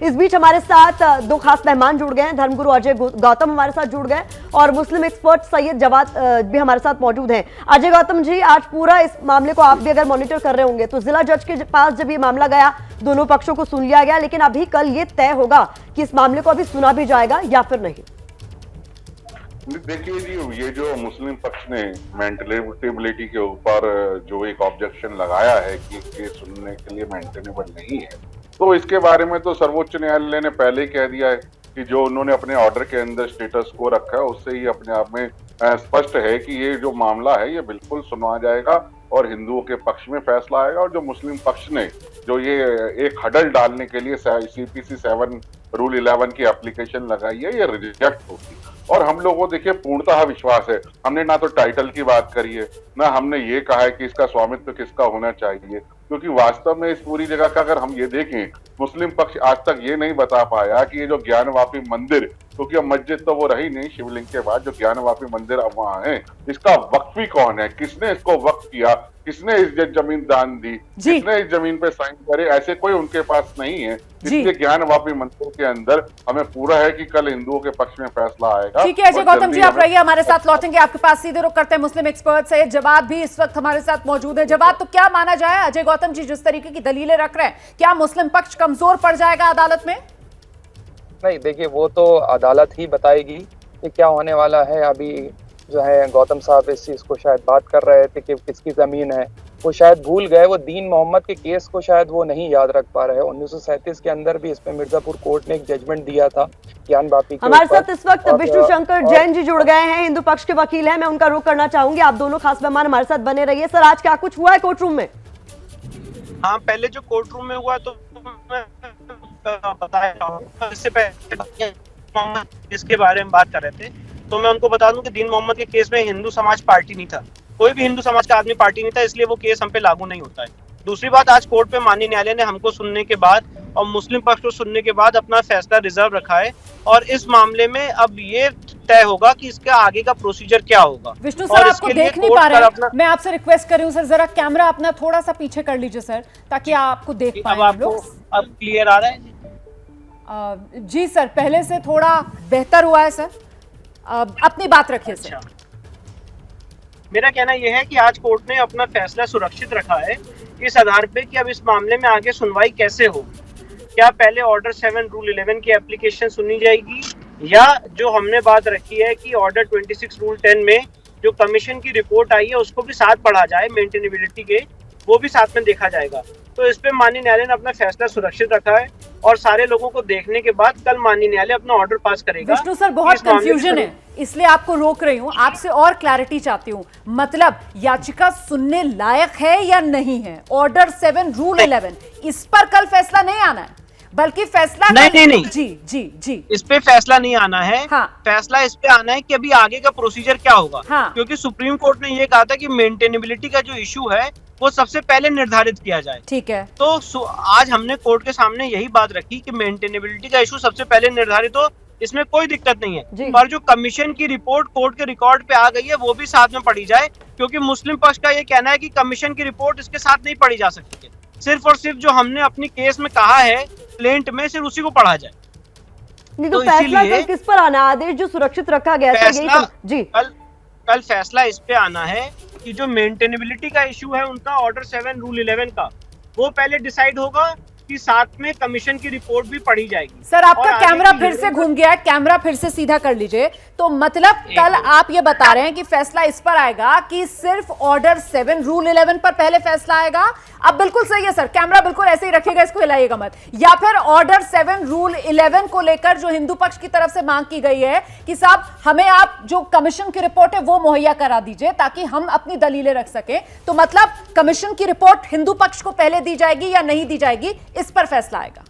इस बीच हमारे साथ दो खास मेहमान जुड़ गए हैं। धर्मगुरु अजय गौतम हमारे साथ जुड़ गए और मुस्लिम एक्सपर्ट सैयद जवाद भी हमारे साथ मौजूद हैं। अजय गौतम जी, आज पूरा इस मामले को आप भी अगर मॉनिटर कर रहे होंगे तो जिला जज के पास जब ये मामला गया, दोनों पक्षों को सुन लिया गया, लेकिन अभी कल ये तय होगा कि इस मामले को अभी सुना भी जाएगा या फिर नहीं। देखिए जी, ये जो मुस्लिम पक्ष ने मेंटेनेबिलिटी के ऊपर जो एक ऑब्जेक्शन लगाया है कि केस सुनने के लिए मेंटेनेबल नहीं है, तो इसके बारे में तो सर्वोच्च न्यायालय ने पहले ही कह दिया है कि जो उन्होंने अपने ऑर्डर के अंदर स्टेटस को रखा है उससे ही अपने आप में स्पष्ट है कि ये जो मामला है ये बिल्कुल सुना जाएगा और हिंदुओं के पक्ष में फैसला आएगा। और जो मुस्लिम पक्ष ने जो ये एक हडल डालने के लिए CPC 7 रूल 11 की एप्लीकेशन लगाई है, ये रिजेक्ट होगी। और हम लोगों को देखिए पूर्णतः विश्वास है, हमने ना तो टाइटल की बात करी है, ना हमने ये कहा है कि इसका स्वामित्व किसका होना चाहिए, क्योंकि वास्तव में इस पूरी जगह का अगर हम ये देखें, मुस्लिम पक्ष आज तक ये नहीं बता पाया कि ये जो ज्ञानवापी मंदिर, क्योंकि अब मस्जिद तो वो रही नहीं, शिवलिंग के बाद जो ज्ञानवापी मंदिर अब वहां है, इसका वक्फी कौन है, किसने इसको वक्फ किया, किसने इस जमीन दान दी, किसने इस जमीन पे साइन करे, ऐसे कोई उनके पास नहीं है। इसलिए ज्ञानवापी मंदिर के अंदर हमें पूरा है कि कल हिंदुओं के पक्ष में फैसला आएगा। ठीक है अजय गौतम जी, आप रहिए हमारे साथ, लौटेंगे आपके पास। सीधे रुख करते हैं मुस्लिम एक्सपर्ट से जवाद भी इस वक्त हमारे साथ मौजूद है। जवाद, तो क्या माना जाए, अजय गौतम जी जिस तरीके की दलीलें रख रहे हैं, क्या मुस्लिम पक्ष कमजोर पड़ जाएगा अदालत में? नहीं, देखिए वो तो अदालत ही बताएगी कि क्या होने वाला है। अभी जो है गौतम साहब इस चीज को शायद बात कर रहे थे कि किसकी जमीन है, वो शायद भूल गए, वो दीन मोहम्मद के केस को शायद वो नहीं याद रख पा रहे। 1937 के अंदर भी इसमें मिर्जापुर कोर्ट ने एक जजमेंट दिया था ज्ञानवापी के। हमारे साथ इस वक्त विष्णु शंकर जैन जी जुड़ गए हैं, हिंदू पक्ष के वकील हैं, मैं उनका रुख करना चाहूंगी। आप दोनों खास मेहमान हमारे साथ बने रहिए। सर, आज क्या कुछ हुआ है कोर्ट रूम में? हाँ, पहले जो कोर्ट रूम में हुआ तो बताया, इससे पहले इसके बारे में बात कर रहे थे, तो मैं उनको बता दूं कि दीन मोहम्मद के केस में हिंदू समाज पार्टी नहीं था, कोई भी हिंदू समाज का आदमी पार्टी नहीं था, इसलिए वो केस हम पे लागू नहीं होता है। दूसरी बात, आज कोर्ट पे माननीय न्यायालय ने हमको सुनने के बाद और मुस्लिम पक्ष को सुनने के बाद अपना फैसला रिजर्व रखा है और इस मामले में अब ये तय होगा कि इसका आगे का प्रोसीजर क्या होगा। विष्णु सर, आपको देख नहीं पा रहे हैं, मैं आपसे रिक्वेस्ट कर रही हूँ सर, जरा कैमरा अपना थोड़ा सा पीछे कर लीजिए सर, ताकि आपको देख पाए हम लोग। अब क्लियर आ रहा है जी सर, पहले से थोड़ा बेहतर हुआ है सर, अपनी बात रखिए सर। अच्छा, मेरा कहना यह है कि आज कोर्ट ने अपना फैसला सुरक्षित रखा है इस आधार पे कि अब इस मामले में आगे सुनवाई कैसे होगी। क्या पहले ऑर्डर 7 रूल 11 की एप्लीकेशन सुनी जाएगी, या जो हमने बात रखी है कि ऑर्डर 26 रूल 10 में जो कमीशन की रिपोर्ट आई है उसको भी साथ पढ़ा जाए, मेंटेनेबिलिटी के वो भी साथ में देखा जाएगा। तो इस पे माननीय न्यायालय ने अपना फैसला सुरक्षित रखा है और सारे लोगों को देखने के बाद कल माननीय न्यायालय अपना ऑर्डर पास करेगा। विष्णु सर, बहुत कंफ्यूजन है, इसलिए आपको रोक रही हूँ, आपसे और क्लैरिटी चाहती हूँ। मतलब याचिका सुनने लायक है या नहीं है? ऑर्डर 7 रूल 11 इस पर कल फैसला नहीं आना है, बल्कि फैसला नहीं जी इस पे फैसला नहीं आना है। हाँ। फैसला इस पे आना है कि अभी आगे का प्रोसीजर क्या होगा। हाँ। क्योंकि सुप्रीम कोर्ट ने ये कहा था कि मेंटेनेबिलिटी का जो इशू है वो सबसे पहले निर्धारित किया जाए। ठीक है, तो आज हमने कोर्ट के सामने यही बात रखी कि मेंटेनेबिलिटी का इशू सबसे पहले निर्धारित हो, इसमें कोई दिक्कत नहीं है। पर जो कमीशन की रिपोर्ट कोर्ट के रिकॉर्ड पे आ गई है वो भी साथ में पढ़ी जाए, क्योंकि मुस्लिम पक्ष का ये कहना है कि कमीशन की रिपोर्ट इसके साथ नहीं पढ़ी जा सकती है। सिर्फ और सिर्फ जो हमने अपनी केस में कहा है प्लेंट में, सिर्फ उसी को पढ़ा जाए। नहीं तो फैसला कल किस पर आना? आदेश जो सुरक्षित रखा गया था यही जी, कल फैसला इस पे आना है कि जो मेंटेनेबिलिटी का इशू है उनका ऑर्डर 7 रूल 11 का, वो पहले डिसाइड होगा कि साथ में कमीशन की रिपोर्ट भी पढ़ी जाएगी। सर, आपका कैमरा फिर से घूम गया है, कैमरा फिर से सीधा कर लीजिए। तो मतलब कल आप ये बता रहे हैं कि फैसला इस पर आएगा कि सिर्फ ऑर्डर 7 रूल 11 पर पहले फैसला आएगा। अब बिल्कुल सही है सर, कैमरा बिल्कुल ऐसे ही रखिएगा, इसको हिलाइएगा मत। या फिर ऑर्डर 7 रूल 11 को लेकर जो हिंदू पक्ष की तरफ से मांग की गई है कि साहब हमें आप जो कमीशन की रिपोर्ट है वो मुहैया करा दीजिए ताकि हम अपनी दलीलें रख सकें, तो मतलब कमीशन की रिपोर्ट हिंदू पक्ष को पहले दी जाएगी या नहीं दी जाएगी, इस पर फैसला आएगा।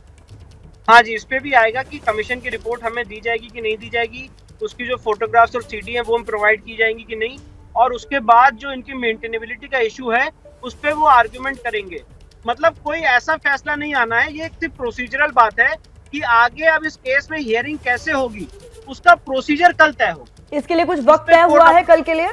हाँ जी, इस पे भी आएगा कि कमीशन की रिपोर्ट हमें दी जाएगी कि नहीं दी जाएगी, उसकी जो फोटोग्राफ्स और सीडी है वो हम प्रोवाइड की जाएंगी कि नहीं, और उसके बाद जो इनकी मेंटेनेबिलिटी का इशू है उस पे वो आर्ग्यूमेंट करेंगे। मतलब कोई ऐसा फैसला नहीं आना है, ये सिर्फ प्रोसीजरल बात है कि आगे अब इस केस में हियरिंग कैसे होगी उसका प्रोसीजर कल तय हो। इसके लिए कुछ वक्त तय हुआ है कल के लिए?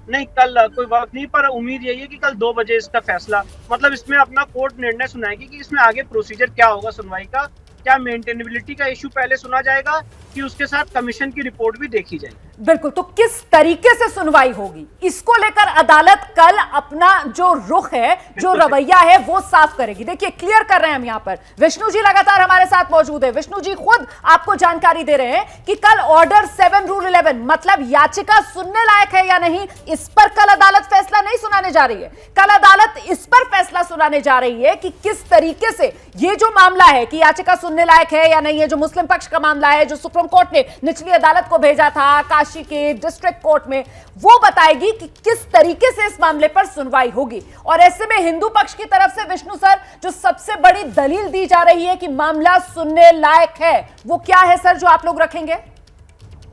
नहीं, कल कोई वक्त नहीं, पर उम्मीद यही है कि कल 2 बजे इसका फैसला, मतलब इसमें अपना कोर्ट निर्णय सुनाएगी कि इसमें आगे प्रोसीजर क्या होगा सुनवाई का, क्या मेंटेनेबिलिटी का इशू पहले सुना जाएगा कि उसके साथ कमीशन की रिपोर्ट भी देखी जाएगी? बिल्कुल, तो किस तरीके से सुनवाई होगी इसको लेकर अदालत कल अपना जो रुख है, जो रवैया है, वो साफ करेगी। देखिए, क्लियर कर रहे हैं हम यहां पर, विष्णु जी लगातार हमारे साथ मौजूद है। विष्णु जी खुद आपको जानकारी दे रहे हैं कि कल ऑर्डर 7 रूल 11 मतलब याचिका सुनने लायक है या नहीं, इस पर कल अदालत फैसला नहीं सुनाने जा रही है। कल अदालत इस पर फैसला सुनाने जा रही है कि किस तरीके से ये जो मामला है कि याचिका सुनने लायक है या नहीं है, जो मुस्लिम पक्ष का मामला है, जो सुप्रीम कोर्ट ने निचली अदालत को भेजा था काशी के डिस्ट्रिक्ट कोर्ट में, वो बताएगी कि किस तरीके से इस मामले पर सुनवाई होगी। और ऐसे में हिंदू पक्ष की तरफ से विष्णु सर जो सबसे बड़ी दलील दी जा रही है कि मामला सुनने लायक है, वो क्या है सर जो आप लोग रखेंगे?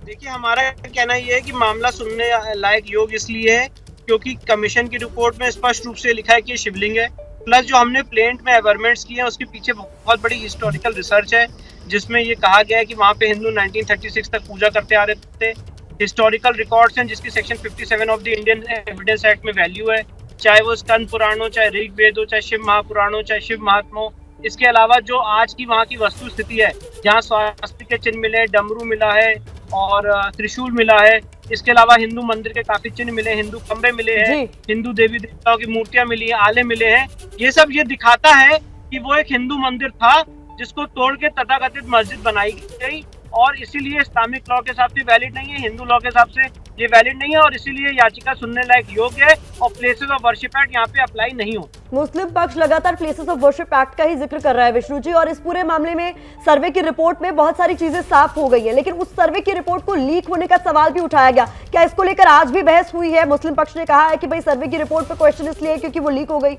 देखिए, हमारा कहना यह है कि मामला सुनने लायक योग इसलिए है क्योंकि कमीशन की रिपोर्ट में स्पष्ट रूप से लिखा है कि ये शिवलिंग है, प्लस जो हमने प्लेंट में एवरमेंट्स किए हैं उसके पीछे बहुत बड़ी हिस्टोरिकल रिसर्च है जिसमें ये कहा गया है कि वहाँ पे हिंदू 1936 तक पूजा करते आ रहे थे। हिस्टोरिकल रिकॉर्ड्स हैं जिसकी section 57 of the Indian evidence act में वैल्यू है, चाहे वो स्कंद पुराण हो, चाहे ऋग्वेद हो, चाहे शिव महापुराण हो, चाहे शिव महात्मा हो। इसके अलावा जो आज की वहाँ की वस्तु स्थिति है, जहाँ स्वास्तिक के चिन्ह मिले, डमरू मिला है और त्रिशूल मिला है, इसके अलावा हिंदू मंदिर के काफी चिन्ह मिले, हिंदू खंबे मिले हैं, हिंदू देवी देवताओं की मूर्तियां मिली हैं, आले मिले हैं। ये सब ये दिखाता है कि वो एक हिंदू मंदिर था जिसको तोड़ के तथाकथित मस्जिद बनाई गई और इसीलिए इस्लामिक लॉ के हिसाब से वैलिड नहीं है, हिंदू लॉ के हिसाब से ये वैलिड नहीं है और इसीलिए याचिका सुनने लायक योग्य है और प्लेसेस ऑफ वर्शिप एक्ट यहाँ पे अप्लाई नहीं हो। मुस्लिम पक्ष लगातार प्लेसेस ऑफ वर्शिप एक्ट का ही जिक्र कर रहा है विष्णु जी, और इस पूरे मामले में सर्वे की रिपोर्ट में बहुत सारी चीजें साफ हो गई हैं, लेकिन उस सर्वे की रिपोर्ट को लीक होने का सवाल भी उठाया गया। क्या इसको लेकर आज भी बहस हुई है? मुस्लिम पक्ष ने कहा है कि भाई सर्वे की रिपोर्ट पर क्वेश्चन इसलिए क्योंकि वो लीक हो गई।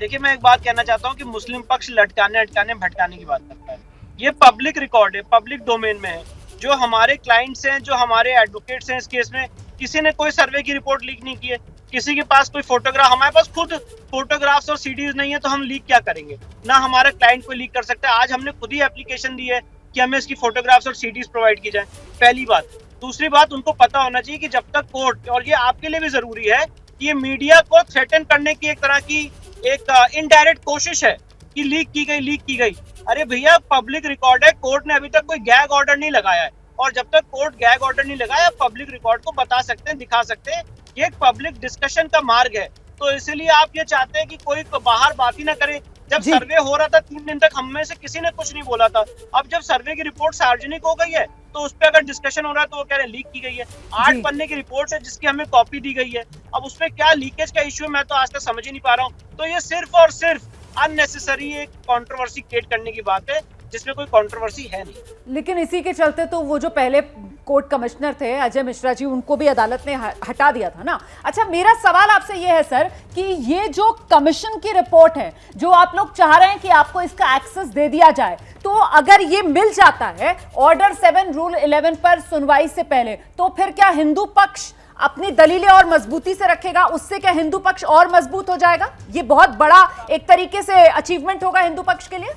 देखिए, मैं एक बात कहना चाहता हूँ कि मुस्लिम पक्ष लटकाने अटकाने भटकाने की बात करता है। ये पब्लिक रिकॉर्ड है, पब्लिक डोमेन में है। जो हमारे क्लाइंट्स हैं, जो हमारे एडवोकेट्स हैं, इस केस में किसी ने कोई सर्वे की रिपोर्ट लीक नहीं की है, किसी के पास कोई फोटोग्राफ, हमारे पास खुद फोटोग्राफ्स और सीडीज नहीं है तो हम लीक क्या करेंगे? ना हमारा क्लाइंट को लीक कर सकता है। आज हमने खुद ही एप्लीकेशन दी है कि हमें इसकी फोटोग्राफ्स और सीडीज प्रोवाइड की जाए, पहली बात। दूसरी बात, उनको पता होना चाहिए कि जब तक कोर्ट, और ये आपके लिए भी जरूरी है कि ये मीडिया को थ्रेटन करने की एक तरह की एक इनडायरेक्ट कोशिश है कि लीक की गई। अरे भैया, पब्लिक रिकॉर्ड है, कोर्ट ने अभी तक कोई गैग ऑर्डर नहीं लगाया है और जब तक कोर्ट गैग ऑर्डर नहीं लगाया, पब्लिक रिकॉर्ड को बता सकते हैं, दिखा सकते हैं। ये एक पब्लिक डिस्कशन का मार्ग है, तो इसलिए आप ये चाहते हैं कि कोई बाहर बात ही ना करे। जब सर्वे हो रहा था 3 दिन तक हम में से किसी ने कुछ नहीं बोला था, अब जब सर्वे की रिपोर्ट सार्वजनिक हो गई है तो उस पर अगर डिस्कशन हो रहा है तो वो कह रहे हैं लीक की गई है। 8 पन्ने की रिपोर्ट है जिसकी हमें कॉपी दी गई है, अब उसमें क्या लीकेज का इश्यू है मैं तो आज तक समझ ही नहीं पा रहा हूँ। तो ये सिर्फ और सिर्फ अननेसेसरी एक कंट्रोवर्सी क्रिएट करने की बात है जिसमें कोई कंट्रोवर्सी है नहीं। लेकिन इसी के चलते तो वो जो पहले कोर्ट कमिश्नर थे अजय मिश्रा जी, उनको भी अदालत ने हटा दिया था ना। अच्छा, मेरा सवाल आपसे ये है सर कि ये जो कमीशन की रिपोर्ट है, जो आप लोग चाह रहे हैं कि आपको इसका एक्सेस दे दिया जाए, तो अगर ये मिल जाता है ऑर्डर 7 रूल 11 पर सुनवाई से पहले, तो फिर क्या हिंदू पक्ष अपनी दलीलें और मजबूती से रखेगा? उससे क्या हिंदू पक्ष और मजबूत हो जाएगा? ये बहुत बड़ा एक तरीके से अचीवमेंट होगा हिंदू पक्ष के लिए।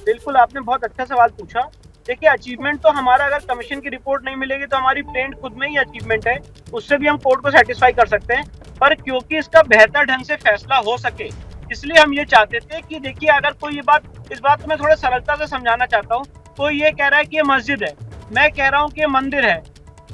बिल्कुल, आपने बहुत अच्छा सवाल पूछा। देखिए, अचीवमेंट तो हमारा, अगर कमीशन की रिपोर्ट नहीं मिलेगी तो हमारी प्लेंट खुद में ही अचीवमेंट है, उससे भी हम कोर्ट को सेटिस्फाई कर सकते हैं। पर क्योंकि इसका बेहतर ढंग से फैसला हो सके, इसलिए हम ये चाहते थे कि देखिए, अगर कोई इस बात को मैं थोड़ा सरलता से समझाना चाहता हूँ। कोई ये कह रहा है कि ये मस्जिद है, मैं कह रहा हूँ कि ये मंदिर है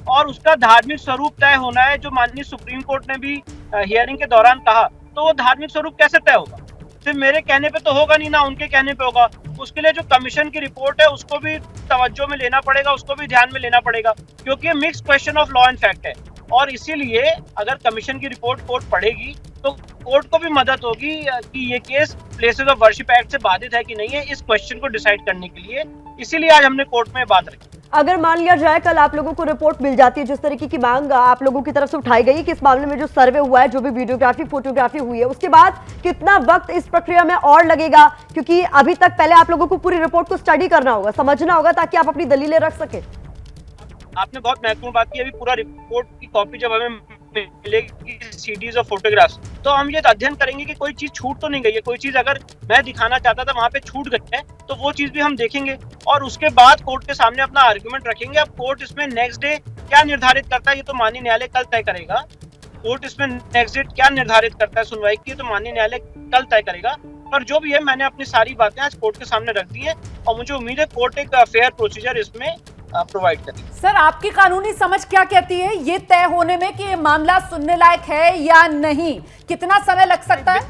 और उसका धार्मिक स्वरूप तय होना है, जो माननीय सुप्रीम कोर्ट ने भी हियरिंग के दौरान कहा। तो वो धार्मिक स्वरूप कैसे तय होगा? सिर्फ मेरे कहने पे तो होगा नहीं ना, उनके कहने पे होगा। उसके लिए जो कमीशन की रिपोर्ट है उसको भी तवज्जो में लेना पड़ेगा, उसको भी ध्यान में लेना पड़ेगा, क्योंकि ये mix question of law and fact है। और इसीलिए अगर कमीशन की रिपोर्ट कोर्ट पढ़ेगी तो कोर्ट को भी मदद होगी कि ये case places of worship act से बाधित है कि नहीं है, इस क्वेश्चन को डिसाइड करने के लिए। इसीलिए आज हमने कोर्ट में बात रखी। अगर मान लिया जाए कल आप लोगों को रिपोर्ट मिल जाती है, जिस तरीके की मांग आप लोगों की तरफ से उठाई गई कि इस मामले में जो सर्वे हुआ है, जो भी वीडियोग्राफी फोटोग्राफी हुई है, उसके बाद कितना वक्त इस प्रक्रिया में और लगेगा? क्योंकि अभी तक पहले आप लोगों को पूरी रिपोर्ट को स्टडी करना होगा, समझना होगा, ताकि आप अपनी दलीलें रख सके। आपने बहुत महत्वपूर्ण बात की। अभी पूरा रिपोर्ट की कॉपी जब हमें मिलेगी, सीडीज और फोटोग्राफ्स, तो हम ये अध्ययन करेंगे कि कोई चीज छूट तो नहीं गई है। कोई चीज अगर मैं दिखाना चाहता था वहां पे छूट गई है तो वो चीज भी हम देखेंगे और उसके बाद कोर्ट के सामने अपना आर्गुमेंट रखेंगे। अब कोर्ट इसमें नेक्स्ट डे क्या निर्धारित करता है ये तो माननीय न्यायालय कल तय करेगा। कोर्ट इसमें नेक्स्ट डे क्या निर्धारित करता है सुनवाई की, तो माननीय न्यायालय कल तय करेगा। पर जो भी है मैंने अपनी सारी बातें आज कोर्ट के सामने रख दी हैं और मुझे उम्मीद है कोर्ट एक फेयर प्रोसीजर इसमें प्रोवाइड करेगी। सर, आपकी कानूनी समझ क्या कहती है ये तय होने में कि ये मामला सुनने लायक है या नहीं? कितना समय लग सकता है?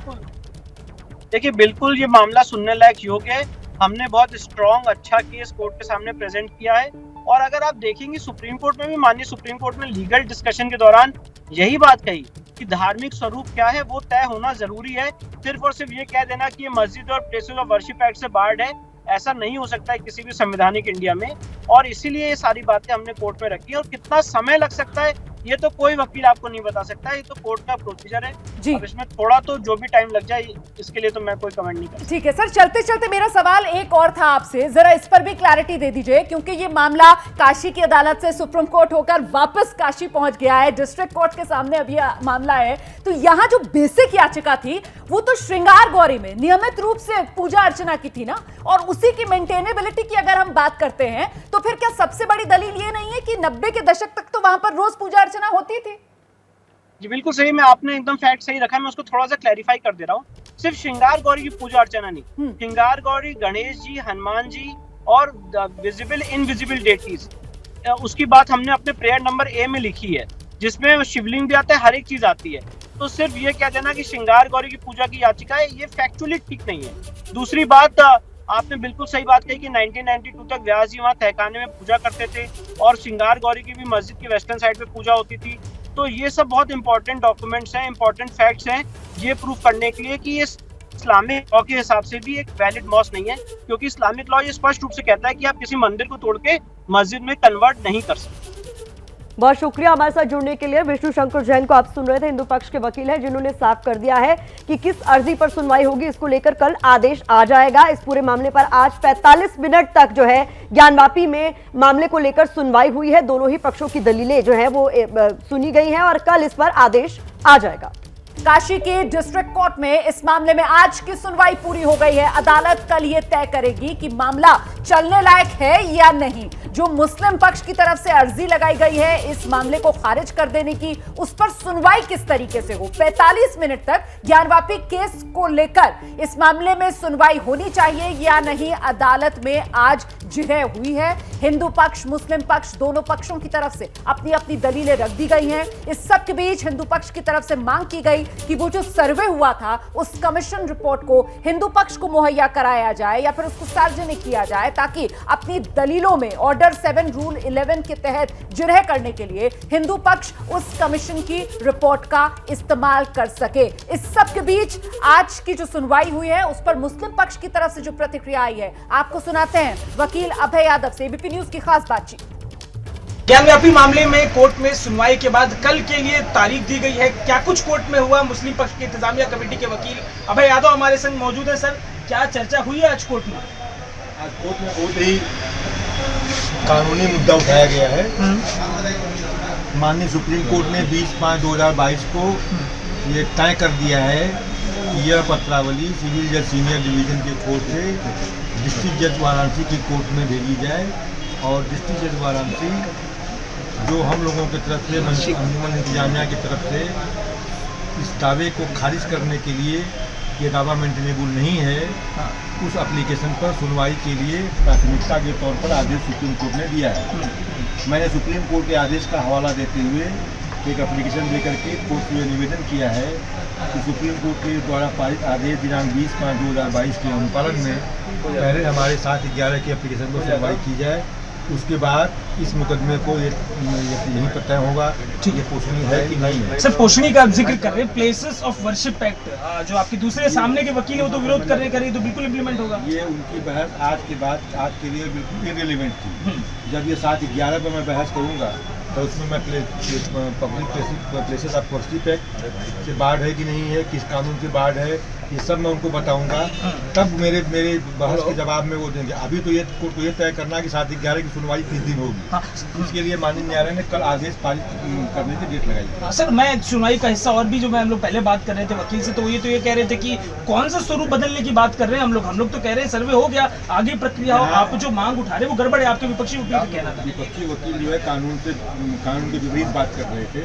देखिए, बिल्कुल ये मामला सुनने लायक योग्य है। हमने बहुत स्ट्रॉन्ग अच्छा केस कोर्ट के सामने प्रेजेंट किया है और अगर आप देखेंगे सुप्रीम कोर्ट में भी, माननीय सुप्रीम कोर्ट में लीगल डिस्कशन के दौरान यही बात कही कि धार्मिक स्वरूप क्या है वो तय होना जरूरी है। सिर्फ और सिर्फ ये कह देना कि ये मस्जिद और प्लेसेस ऑफ वर्शिप एक्ट से बार्ड है, ऐसा नहीं हो सकता है किसी भी संवैधानिक इंडिया में। और इसीलिए ये सारी बातें हमने कोर्ट में रखी है और कितना समय लग सकता है ये तो कोई वकील आपको नहीं बता सकता, ये तो कोर्ट का प्रोसीजर है जी। अब इसमें थोड़ा तो जो भी टाइम लग जाए इसके लिए तो मैं कोई कमेंट नहीं करता। ठीक है सर, चलते चलते मेरा सवाल एक और था आपसे, जरा इस पर भी क्लैरिटी दे दीजिए, क्योंकि ये मामला काशी की अदालत से सुप्रीम कोर्ट होकर वापस काशी पहुंच गया है, डिस्ट्रिक्ट कोर्ट के सामने अब ये मामला है। तो यहाँ जो बेसिक याचिका थी वो तो श्रृंगार गौरी में नियमित रूप से पूजा अर्चना की थी ना, और उसी की मेंटेनेबिलिटी की अगर हम बात करते हैं तो फिर क्या सबसे बड़ी दलील ये नहीं है कि 90 के दशक तक तो वहां पर रोज पूजा अर्चना होती थी? जी बिल्कुल सही, मैं आपने एकदम फैक्ट सही रखा है, मैं उसको थोड़ा सा क्लैरिफाई कर दे रहा हूँ। सिर्फ श्रृंगार गौरी की पूजा अर्चना नहीं, श्रृंगार गौरी, गणेश जी, हनुमान जी और विजिबल इनविजिबल डेटीज, उसकी बात हमने अपने प्रेयर नंबर ए में लिखी है जिसमें शिवलिंग भी आता है, हर एक चीज आती है। तो सिर्फ ये कह देना कि श्रृंगार गौरी की पूजा की याचिका है, ये फैक्चुअली ठीक नहीं है। दूसरी बात, आपने बिल्कुल सही बात कही कि 1992 तक व्यास जी वहाँ तहखाने में पूजा करते थे और श्रृंगार गौरी की भी मस्जिद की वेस्टर्न साइड पे पूजा होती थी। तो ये सब बहुत इंपॉर्टेंट डॉक्यूमेंट्स हैं, इंपॉर्टेंट फैक्ट्स हैं ये प्रूव करने के लिए कि ये इस्लामिक लॉ के हिसाब से भी एक वैलिड मॉस्क नहीं है, क्योंकि इस्लामिक लॉ ये स्पष्ट रूप से कहता है कि आप किसी मंदिर को तोड़ के मस्जिद में कन्वर्ट नहीं कर सकते। बहुत शुक्रिया हमारे साथ जुड़ने के लिए। विष्णु शंकर जैन को आप सुन रहे थे, हिंदू पक्ष के वकील हैं जिन्होंने साफ कर दिया है कि किस अर्जी पर सुनवाई होगी, इसको लेकर कल आदेश आ जाएगा। इस पूरे मामले पर आज 45 मिनट तक जो है ज्ञानवापी में मामले को लेकर सुनवाई हुई है। दोनों ही पक्षों की दलीलें जो है वो सुनी गई हैं और कल इस पर आदेश आ जाएगा। काशी के डिस्ट्रिक्ट कोर्ट में इस मामले में आज की सुनवाई पूरी हो गई है। अदालत कल यह तय करेगी कि मामला चलने लायक है या नहीं। जो मुस्लिम पक्ष की तरफ से अर्जी लगाई गई है इस मामले को खारिज कर देने की, उस पर सुनवाई किस तरीके से हो। 45 मिनट तक ज्ञानवापी केस को लेकर इस मामले में सुनवाई होनी चाहिए या नहीं, अदालत में आज जिरह हुई है। हिंदू पक्ष, मुस्लिम पक्ष, दोनों पक्षों की तरफ से अपनी अपनी दलीलें रख दी गई हैं। इस सब के बीच हिंदू पक्ष की तरफ से मांग की गई कि वो जो सर्वे हुआ था उस कमीशन रिपोर्ट को हिंदू पक्ष को मुहैया कराया जाए या फिर उसको सार्वजनिक किया जाए, ताकि अपनी दलीलों में ऑर्डर 7 रूल 11 के तहत जिरह करने के लिए हिंदू पक्ष उस कमीशन की रिपोर्ट का इस्तेमाल कर सके। इस सब के बीच आज की जो सुनवाई हुई है उस पर मुस्लिम पक्ष की तरफ से जो प्रतिक्रिया आई है आपको सुनाते हैं वकील अभय यादव से एबीपी न्यूज की खास बातचीत। ज्ञानवापी मामले में कोर्ट में सुनवाई के बाद कल के लिए तारीख दी गई है। क्या कुछ कोर्ट में हुआ, मुस्लिम पक्ष की इंतजामिया कमेटी के वकील अभय यादव हमारे संग मौजूद है। सर, क्या चर्चा हुई है आज कोर्ट में? आज कोर्ट में बहुत ही कानूनी मुद्दा उठाया गया है। माननीय सुप्रीम कोर्ट ने 20/5/2022 को ये तय कर दिया है कि यह पत्रावली सिविल जज सीनियर डिवीजन के कोर्ट से डिस्ट्रिक्ट जज वाराणसी की कोर्ट में भेजी जाए और डिस्ट्रिक्ट जज वाराणसी जो हम लोगों की तरफ से अंजुमन इंतजामिया की तरफ से इस दावे को खारिज करने के लिए ये दावा मेंटेनेबल नहीं है, उस एप्लीकेशन पर सुनवाई के लिए प्राथमिकता के तौर पर आदेश सुप्रीम कोर्ट ने दिया है। मैंने सुप्रीम कोर्ट के आदेश का हवाला देते हुए एक एप्लीकेशन देकर के कोर्ट को निवेदन किया है कि सुप्रीम कोर्ट के द्वारा पारित आदेश दिनांक 20/5/2022 के अनुपालन में पहले हमारे 7/11 की एप्लीकेशन पर सुनवाई की जाए, उसके बाद इस मुकदमे को यहीं पर तय होगा ये पोषणी है कि नहीं है। सर, पोषणी का जिक्र कर रहे हैं, प्लेसेस ऑफ वर्शिप एक्ट जो आपके दूसरे सामने के वकील है वो तो विरोध कर रहे तो बिल्कुल इम्प्लीमेंट होगा। ये उनकी बहस आज के लिए बिल्कुल इररिलेवेंट थी। जब ये 7/11 पर मैं बहस करूँगा तो उसमें मैं public places of worship act से बाढ़ है कि नहीं है, किस कानून से बाढ़ है, ये सब मैं उनको बताऊंगा, तब मेरे बहस के जवाब में वो देंगे। अभी तो ये कोर्ट को ये तय करना कि 7/11 की सुनवाई किस दिन होगी, इसके लिए माननीय न्यायालय ने कल आदेश पारित करने की डेट लगाई। सर, मैं सुनवाई का हिस्सा और भी जो हम लोग पहले बात कर रहे थे वकील से, तो ये कह रहे थे कि कौन सा स्वरूप बदलने की बात कर रहे हैं हम लोग तो कह रहे हैं सर्वे हो गया, आगे प्रक्रिया हो, आप जो मांग उठा रहे हैं वो गड़बड़ है। आपके विपक्षी वकील का कहना था। विपक्षी वकील जो है कानून के विपरीत बात कर रहे थे।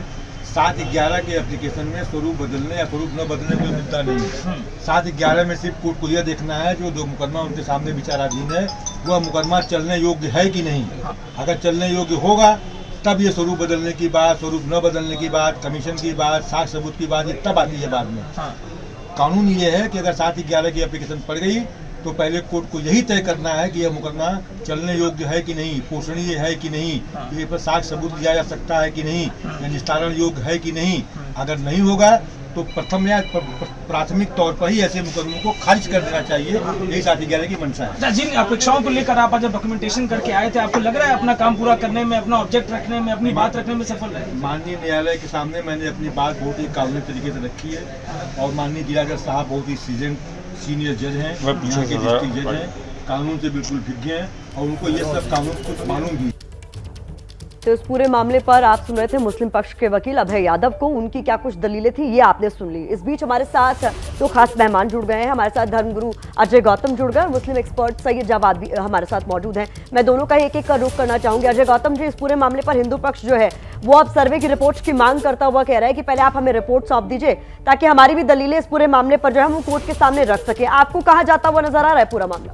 7/11 के एप्लीकेशन में स्वरूप बदलने या स्वरूप न बदलने कोई मुद्दा नहीं है। 7/11 में सिर्फ कोर्ट को यह देखना है जो मुकदमा उनके सामने विचाराधीन है वह मुकदमा चलने योग्य है कि नहीं। अगर चलने योग्य होगा तब ये स्वरूप बदलने की बात, स्वरूप न बदलने की बात, कमीशन की बात, साक्ष्य सबूत की बात ये तब आती है बाद में। कानून ये है कि अगर 7/11 की एप्लीकेशन पड़ गई तो पहले कोर्ट को यही तय करना है कि यह मुकदमा चलने योग्य है कि नहीं, पोषणीय है कि नहीं, ये पर साक्ष्य सबूत दिया जा सकता है कि नहीं, या निस्तारण योग्य है कि नहीं। अगर नहीं होगा तो प्रथम या प्राथमिक तौर पर ही ऐसे मुकदमों को खारिज कर देना चाहिए। यही 7/11 की मंशा है। जिन अपेक्षाओं को लेकर आप आज डॉक्यूमेंटेशन करके आए थे, आपको लग रहा है अपना काम पूरा करने में, अपना ऑब्जेक्ट रखने में, अपनी बात रखने में सफल रहे? माननीय न्यायालय के सामने मैंने अपनी बात बहुत ही कानूनी तरीके से रखी है और माननीय जिला जज साहब बहुत ही सीनियर जज हैं, यहाँ के डिस्ट्रिक्ट जज हैं, कानून से बिल्कुल विज्ञ हैं और उनको ये सब कानून कुछ मालूम भी। तो इस पूरे मामले पर आप सुन रहे थे मुस्लिम पक्ष के वकील अभय यादव को, उनकी क्या कुछ दलीलें थी ये आपने सुन ली। इस बीच हमारे साथ दो खास मेहमान जुड़ गए हैं। हमारे साथ धर्मगुरु अजय गौतम जुड़ गए और मुस्लिम एक्सपर्ट सैयद जवाद भी हमारे साथ मौजूद हैं। मैं दोनों का एक एक का रुख करना चाहूंगी। अजय गौतम जी, इस पूरे मामले पर हिंदू पक्ष जो है वो अब सर्वे की रिपोर्ट्स की मांग करता हुआ कह रहा है कि पहले आप हमें रिपोर्ट सौंप दीजिए ताकि हमारी भी दलीलें इस पूरे मामले पर जो है वो कोर्ट के सामने रख सके। आपको कहा जाता हुआ नजर आ रहा है पूरा मामला?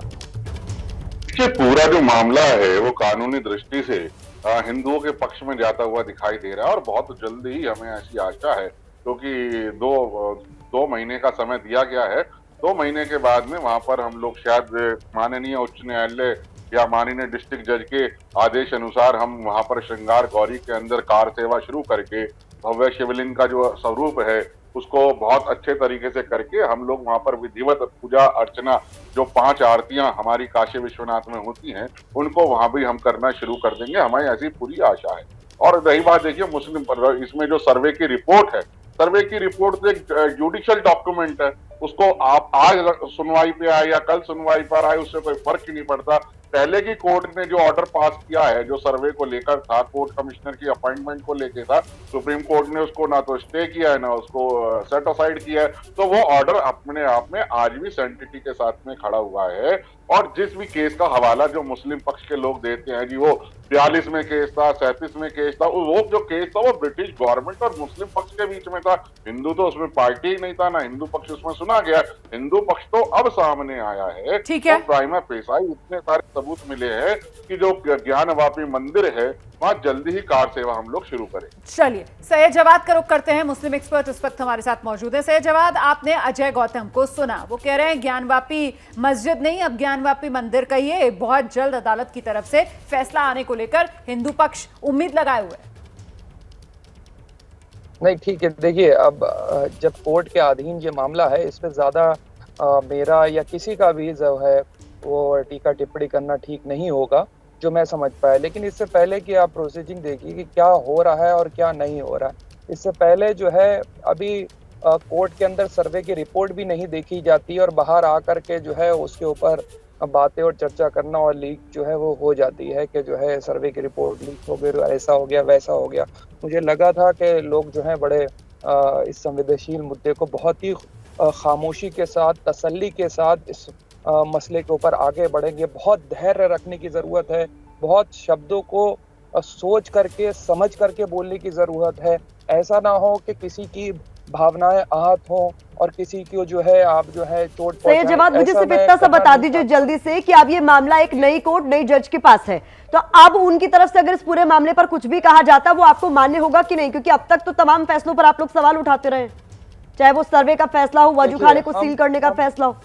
पूरा जो मामला है वो कानूनी दृष्टि से हिंदुओं के पक्ष में जाता हुआ दिखाई दे रहा है और बहुत जल्दी ही हमें ऐसी आशा है क्योंकि दो महीने का समय दिया गया है। 2 महीने के बाद में वहां पर हम लोग शायद माननीय उच्च न्यायालय या माननीय डिस्ट्रिक्ट जज के आदेश अनुसार हम वहां पर श्रृंगार गौरी के अंदर कार सेवा शुरू करके भव्य शिवलिंग का जो स्वरूप है उसको बहुत अच्छे तरीके से करके हम लोग वहां पर विधिवत पूजा अर्चना जो 5 आरतियां हमारी काशी विश्वनाथ में होती हैं उनको वहां भी हम करना शुरू कर देंगे। हमारी ऐसी पूरी आशा है। और रही बात देखिए मुस्लिम पर, इसमें जो सर्वे की रिपोर्ट है, सर्वे की रिपोर्ट तो एक जुडिशियल डॉक्यूमेंट है, उसको आप आज सुनवाई पे आए या कल सुनवाई पर आए उससे कोई फर्क ही नहीं पड़ता। पहले की कोर्ट ने जो ऑर्डर पास किया है जो सर्वे को लेकर था, कोर्ट कमिश्नर की अपॉइंटमेंट को लेकर था, सुप्रीम कोर्ट ने उसको ना तो स्टे किया है ना उसको सेट असाइड किया है, तो वो ऑर्डर अपने आप में आज भी सेंटिटी के साथ में खड़ा हुआ है। और जिस भी केस का हवाला जो मुस्लिम पक्ष के लोग देते हैं जी वो 42 में केस था, 37 में केस था, वो जो केस था वो ब्रिटिश गवर्नमेंट और मुस्लिम पक्ष के बीच में था। हिंदू तो उसमें पार्टी ही नहीं था, ना हिंदू पक्ष उसमें सुना गया। हिंदू पक्ष तो अब सामने आया है। ठीक है। तो प्राइमा फेसाई इतने सारे सबूत मिले हैं कि जो ज्ञानवापी मंदिर है वहां जल्दी ही कार सेवा हम लोग शुरू करें। चलिए सैयद जवाद का रुख करते हैं। मुस्लिम एक्सपर्ट इस वक्त हमारे साथ मौजूद है। सैयद जवाद, आपने अजय गौतम को सुना, वो कह रहे हैं ज्ञानवापी मस्जिद नहीं अब ज्ञानवापी मंदिर कहिए, बहुत जल्द अदालत की तरफ से फैसला आने को लेकर हिंदू पक्ष उम्मीद लगाए हुए है। नहीं ठीक है, देखिए अब जब कोर्ट के अधीन ये मामला है इस पे ज्यादा मेरा या किसी का भी जो है वो टीका टिप्पणी करना ठीक नहीं होगा जो मैं समझ पाया। लेकिन इससे पहले कि आप प्रोसीजिंग देखिए कि क्या हो रहा है और क्या नहीं हो रहा है, इससे पहले जो है अभी कोर्ट के अंदर सर्वे की रिपोर्ट भी नहीं देखी जाती और बाहर आकर के जो है उसके ऊपर बातें और चर्चा करना और लीक जो है वो हो जाती है कि जो है सर्वे की रिपोर्ट लीक हो गई, ऐसा हो गया वैसा हो गया। मुझे लगा था कि लोग जो है बड़े इस संवेदनशील मुद्दे को बहुत ही खामोशी के साथ, तसल्ली के साथ इस मसले के ऊपर आगे बढ़ेंगे। बहुत धैर्य रखने की ज़रूरत है, बहुत शब्दों को सोच करके समझ करके बोलने की ज़रूरत है। ऐसा ना हो कि किसी की भावनाएं आहत हों और किसी को जो है आप जो है चोट पहुंचाएं। सैयद जवाद, मुझे सिर्फ इतना सा बता दीजिए जल्दी से कि अब ये मामला एक नई कोर्ट नई जज के पास है, तो अब उनकी तरफ से अगर इस पूरे मामले पर कुछ भी कहा जाता वो आपको मान्य होगा कि नहीं? क्योंकि अब तक तो तमाम फैसलों पर आप लोग सवाल उठाते रहे, चाहे वो सर्वे का फैसला हो, वजू खाने को सील करने का फैसला हो।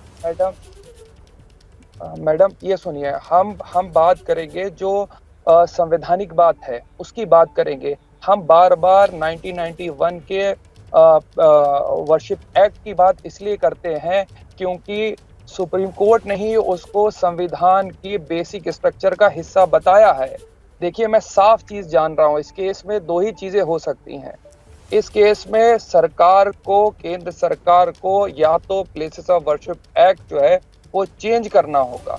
मैडम ये सुनिए, हम बात करेंगे जो संवैधानिक बात है उसकी बात करेंगे। हम बार बार 1991 के वर्शिप एक्ट की बात इसलिए करते हैं क्योंकि सुप्रीम कोर्ट ने ही उसको संविधान की बेसिक स्ट्रक्चर का हिस्सा बताया है। देखिए मैं साफ चीज जान रहा हूँ, इस केस में 2 ही चीजें हो सकती हैं। इस केस में सरकार को, केंद्र सरकार को या तो प्लेसेस ऑफ वर्शिप एक्ट जो है वो चेंज करना होगा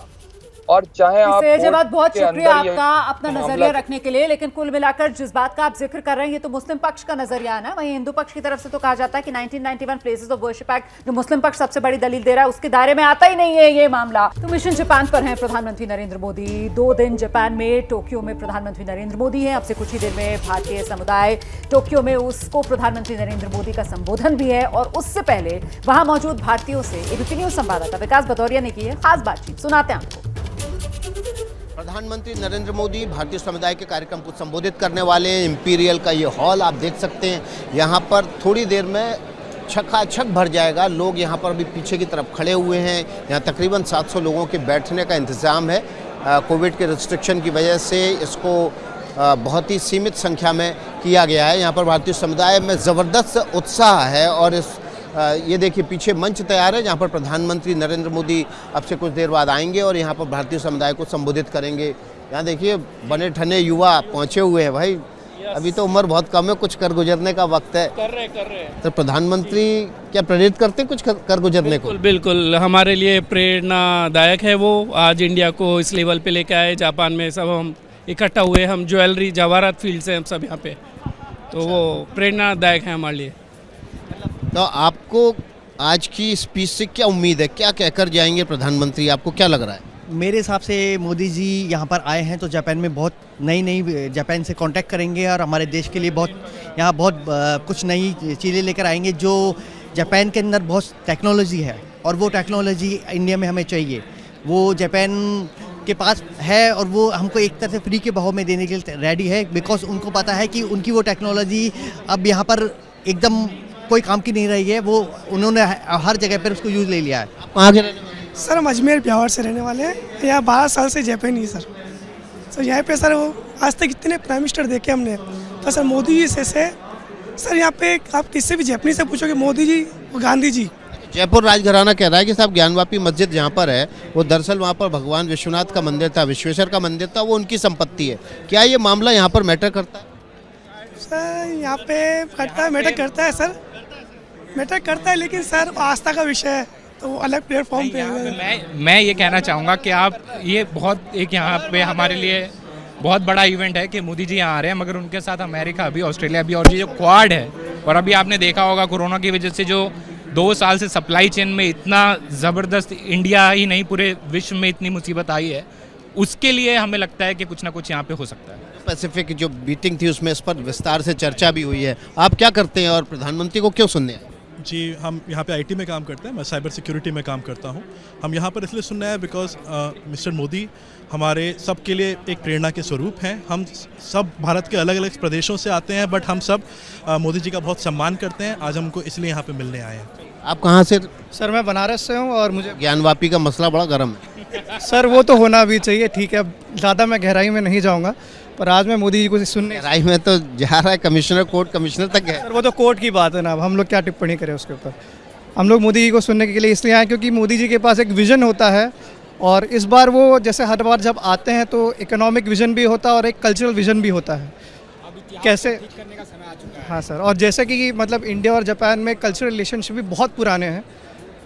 और चाहे आप ये बात बहुत के शुक्रिया अंदर ये आपका अपना मामला नजरिया रखने के लिए, लेकिन कुल मिलाकर जिस बात का आप जिक्र कर रहे हैं ये तो मुस्लिम पक्ष का नजरिया है ना। वहीं हिंदू पक्ष की तरफ से तो कहा जाता है कि 1991 प्लेसेस ऑफ वर्शिप एक्ट जो मुस्लिम पक्ष सबसे बड़ी दलील दे रहा है उसके दायरे में आता ही नहीं है ये मामला। तो मिशन जापान पर हैं प्रधानमंत्री नरेंद्र मोदी। 2 दिन जापान में टोक्यो में प्रधानमंत्री नरेंद्र मोदी हैं। अब से कुछ ही देर में भारतीय समुदाय टोक्यो में उसको प्रधानमंत्री नरेंद्र मोदी का संबोधन भी है, और उससे पहले वहां मौजूद भारतीयों से एबीपी न्यूज संवाददाता विकास भदौरिया ने की है खास बातचीत, सुनाते हैं आपको। प्रधानमंत्री नरेंद्र मोदी भारतीय समुदाय के कार्यक्रम को संबोधित करने वाले हैं। इंपीरियल का ये हॉल आप देख सकते हैं, यहाँ पर थोड़ी देर में छकाछक भर जाएगा। लोग यहाँ पर अभी पीछे की तरफ खड़े हुए हैं। यहाँ तकरीबन 700 लोगों के बैठने का इंतज़ाम है। कोविड के रिस्ट्रिक्शन की वजह से इसको बहुत ही सीमित संख्या में किया गया है। यहाँ पर भारतीय समुदाय में ज़बरदस्त उत्साह है और ये देखिए पीछे मंच तैयार है जहाँ पर प्रधानमंत्री नरेंद्र मोदी अब से कुछ देर बाद आएंगे और यहाँ पर भारतीय समुदाय को संबोधित करेंगे। यहाँ देखिए बने ठने युवा पहुँचे हुए हैं। भाई अभी तो उम्र बहुत कम है, कुछ कर गुजरने का वक्त है। कर रहे तो प्रधानमंत्री क्या प्रेरित करते हैं कुछ कर गुजरने को? बिल्कुल हमारे लिए प्रेरणादायक है वो। आज इंडिया को इस लेवल पे लेकर आए। जापान में सब हम इकट्ठा हुए, हम ज्वेलरी जवाहरात फील्ड से हम सब यहाँ पे, तो वो प्रेरणादायक है हमारे लिए। तो आपको आज की स्पीच से क्या उम्मीद है, क्या कहकर जाएंगे प्रधानमंत्री, आपको क्या लग रहा है? मेरे हिसाब से मोदी जी यहाँ पर आए हैं तो जापान में बहुत नई जापान से कांटेक्ट करेंगे और हमारे देश के लिए बहुत कुछ नई चीज़ें लेकर आएंगे जो जापान के अंदर बहुत टेक्नोलॉजी है और वो टेक्नोलॉजी इंडिया में हमें चाहिए। वो जापान के पास है और वो हमको एक तरह से फ्री के भाव में देने के लिए रेडी है, बिकॉज उनको पता है कि उनकी वो टेक्नोलॉजी अब यहाँ पर एकदम कोई काम की नहीं रही है। वो उन्होंने हर जगह पर उसको यूज़ ले लिया है। कहाँ के रहने वाले? सर हम अजमेर ब्यावर से रहने वाले हैं। यहाँ 12 साल से जापानी सर यहाँ पे सर वो आज तक इतने प्राइम मिनिस्टर देखे हमने, तो सर मोदी जी से सर यहाँ पे आप किससे भी जापानी से पूछोगे मोदी जी और गांधी जी। जयपुर राजघराना कह रहा है कि साहब ज्ञानवापी मस्जिद जहाँ पर है वो दरअसल वहाँ पर भगवान विश्वनाथ का मंदिर था, विश्वेश्वर का मंदिर था, वो उनकी संपत्ति है। क्या ये मामला यहाँ पर मैटर करता है? सर यहाँ पे करता है, मैटर करता है सर, मैटर करता है, लेकिन सर आस्था का विषय है तो वो अलग प्लेटफॉर्म पे है। मैं ये कहना चाहूँगा कि आप ये बहुत एक यहाँ पे हमारे लिए बहुत बड़ा इवेंट है कि मोदी जी यहाँ आ रहे हैं, मगर उनके साथ अमेरिका भी, ऑस्ट्रेलिया भी, और ये जो क्वाड है, और अभी आपने देखा होगा कोरोना की वजह से जो 2 साल से सप्लाई चेन में इतना ज़बरदस्त, इंडिया ही नहीं पूरे विश्व में इतनी मुसीबत आई है, उसके लिए हमें लगता है कि कुछ ना कुछ यहाँ पे हो सकता है। पैसिफिक जो मीटिंग थी उसमें इस पर विस्तार से चर्चा भी हुई है। आप क्या करते हैं और प्रधानमंत्री को क्यों सुनने आए? जी हम यहाँ पे आईटी में काम करते हैं, मैं साइबर सिक्योरिटी में काम करता हूँ। हम यहाँ पर इसलिए सुनना है बिकॉज मिस्टर मोदी हमारे सब के लिए एक प्रेरणा के स्वरूप हैं। हम सब भारत के अलग अलग प्रदेशों से आते हैं, बट हम सब मोदी जी का बहुत सम्मान करते हैं। आज हमको इसलिए यहाँ पे मिलने आए हैं। आप कहाँ से? सर मैं बनारस से हूँ और मुझे ज्ञानवापी का मसला बड़ा गर्म है। सर वो तो होना भी चाहिए, ठीक है, अब ज़्यादा मैं गहराई में नहीं जाऊँगा, पर आज मैं मोदी जी को सुनने गहराई में तो जा रहा है, कमिश्नर कोर्ट कमिश्नर तक है। सर वो तो कोर्ट की बात है ना, अब हम लोग क्या टिप्पणी करें उसके ऊपर। हम लोग मोदी जी को सुनने के लिए इसलिए आए क्योंकि मोदी जी के पास एक विज़न होता है, और इस बार वो जैसे हर बार जब आते हैं तो इकोनॉमिक विज़न भी होता है और एक कल्चरल विज़न भी होता है। कैसे? हाँ सर, और जैसे कि मतलब इंडिया और जापान में कल्चरल रिलेशनशिप भी बहुत पुराने हैं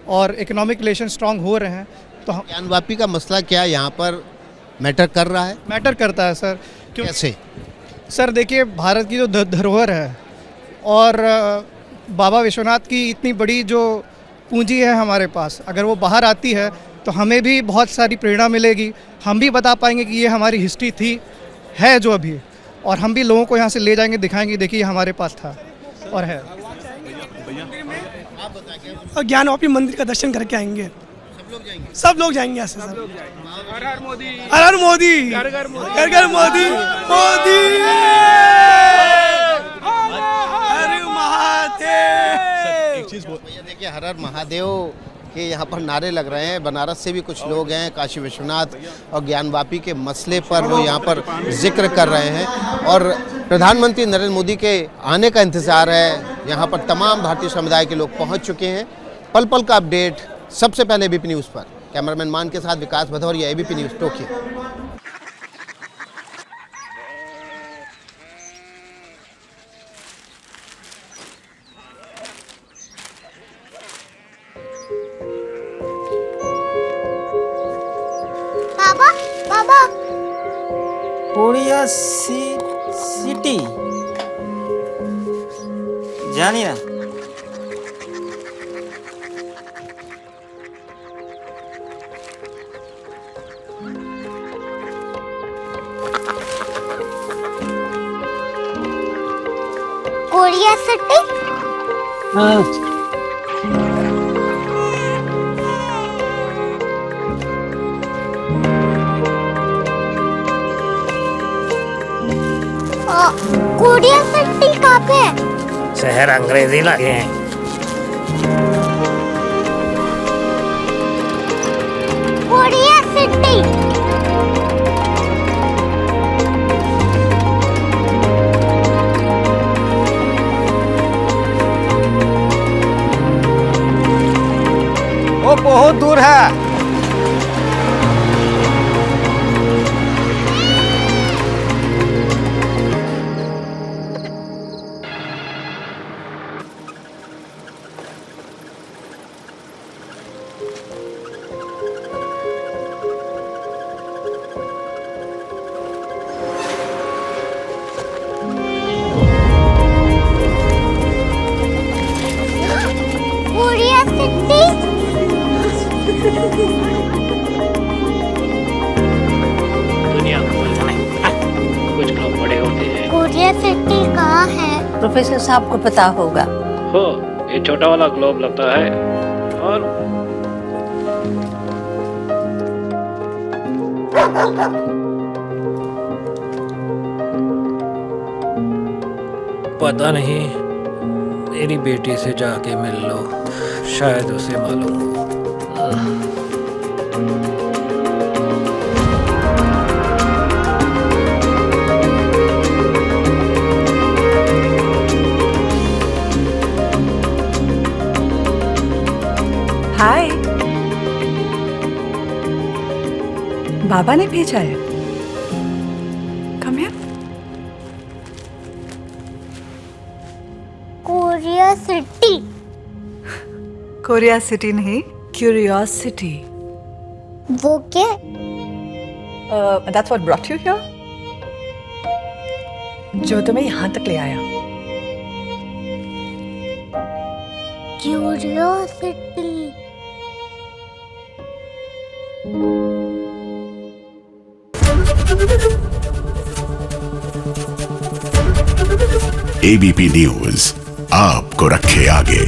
और इकोनॉमिक रिलेशन स्ट्रांग हो रहे हैं, तो ज्ञानवापी का मसला क्या यहाँ पर मैटर कर रहा है? मैटर करता है सर। कैसे? सर देखिए, भारत की जो धरोहर है और बाबा विश्वनाथ की इतनी बड़ी जो पूंजी है हमारे पास, अगर वो बाहर आती है तो हमें भी बहुत सारी प्रेरणा मिलेगी। हम भी बता पाएंगे कि ये हमारी हिस्ट्री थी, है जो अभी, और हम भी लोगों को यहाँ से ले जाएंगे, दिखाएंगे देखिए हमारे पास था और है। और ज्ञानवापी मंदिर का दर्शन करके आएंगे, सब लोग जाएंगे यहाँ से सर। हर हर मोदी, हर हर मोदी, घर घर मोदी, घर घर मोदी, मोदी हर महादेव। एक चीज़ देखिए, हर हर महादेव के यहाँ पर नारे लग रहे हैं। बनारस से भी कुछ लोग हैं, काशी विश्वनाथ और ज्ञानवापी के मसले पर वो यहाँ पर जिक्र कर रहे हैं, और प्रधानमंत्री नरेंद्र मोदी के आने का इंतज़ार है। यहाँ पर तमाम भारतीय समुदाय के लोग पहुँच चुके हैं। पल पल का अपडेट सबसे पहले एबीपी न्यूज़ पर। कैमरामैन मान के साथ विकास भदौरिया, एबीपी न्यूज़, टोक्यो। पापा बाबा? कोरिया सिटी जानी ना। Korea city? हाँ। कोरिया सिटी कहाँ पे है? शहर अंग्रेजी लगे हैं। Korea city. वो बहुत दूर है। Korea city? दुनिया कुछ लोग बड़े होते हैं। कोरिया सिटी कहाँ है? प्रोफेसर साहब को पता होगा। हो ये छोटा वाला ग्लोब लगता है और पता नहीं, मेरी बेटी से जाके मिल लो, शायद उसे मालूम हो। हाय, बाबा ने भेजा है। Come here. Korea city? Korea city नहीं, क्यूरियोसिटी। वो क्या? That's what brought you here? जो तुम्हें यहाँ तक ले आया। क्यूरियोसिटी। ABP न्यूज आपको रखे आगे।